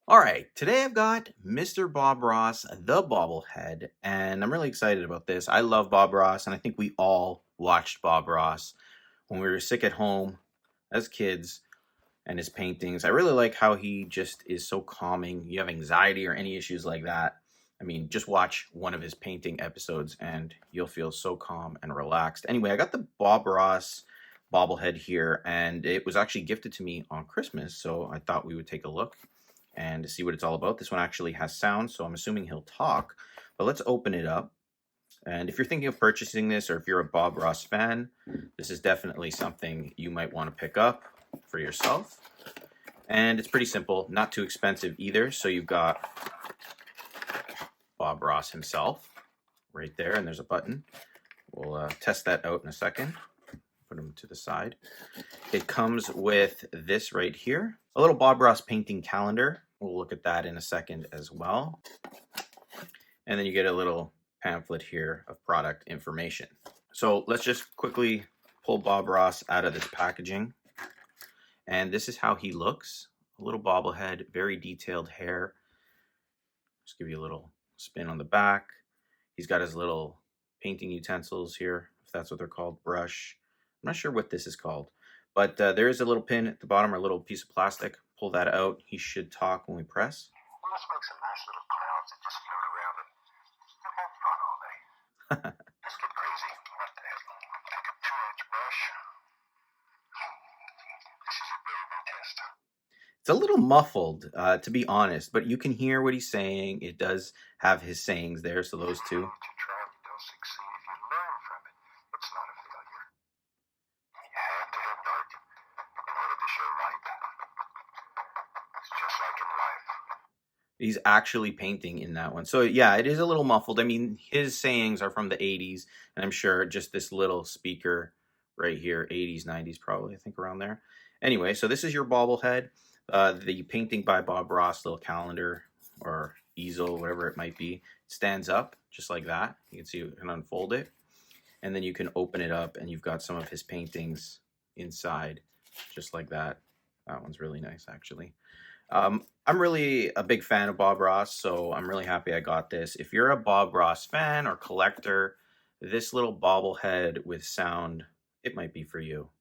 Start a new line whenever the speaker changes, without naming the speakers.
All right, today I've got Mr. Bob Ross, the bobblehead, and I'm really excited about this. I love Bob Ross, and I think we all watched Bob Ross when we were sick at home as kids and his paintings. I really like how he just is so calming. You have anxiety or any issues like that. I mean, just watch one of his painting episodes and you'll feel so calm and relaxed. Anyway, I got the Bob Ross bobblehead here, and it was actually gifted to me on Christmas, so I thought we would take a look and see what it's all about. This one actually has sound, so I'm assuming he'll talk. But let's open it up. And if you're thinking of purchasing this, or if you're a Bob Ross fan, this is definitely something you might want to pick up for yourself. And it's pretty simple, not too expensive either. So you've got Bob Ross himself right there, and there's a button. We'll test that out in a second. Put him to the side. It comes with this right here, a little Bob Ross painting calendar. We'll look at that in a second as well. And then you get a little pamphlet here of product information. So let's just quickly pull Bob Ross out of this packaging. And this is how he looks. A little bobblehead, very detailed hair. Just give you a little spin on the back. He's got his little painting utensils here, if that's what they're called, brush. I'm not sure what this is called, but there is a little pin at the bottom, or a little piece of plastic. Pull that out. He should talk when we press.
Well, let's make some nice little clouds that just float around and have fun all day. Let's get crazy. What the hell? Take a 2-inch brush. This is a baby test.
It's a little muffled, to be honest, but you can hear what he's saying. It does have his sayings there, so those two.
If you try it, you don't succeed. If you learn from it, it's not a failure. You have to have dark in order to show light. It's just like in life.
He's actually painting in that one. So yeah, it is a little muffled. I mean, his sayings are from the 80s, and I'm sure just this little speaker right here, 80s, 90s probably, I think around there. Anyway, so this is your bobblehead. The painting by Bob Ross little calendar or easel, whatever it might be, it stands up just like that. You can see you can unfold it, and then you can open it up, and you've got some of his paintings inside just like that. That one's really nice, actually. I'm really a big fan of Bob Ross, so I'm really happy I got this. If you're a Bob Ross fan or collector, this little bobblehead with sound, it might be for you.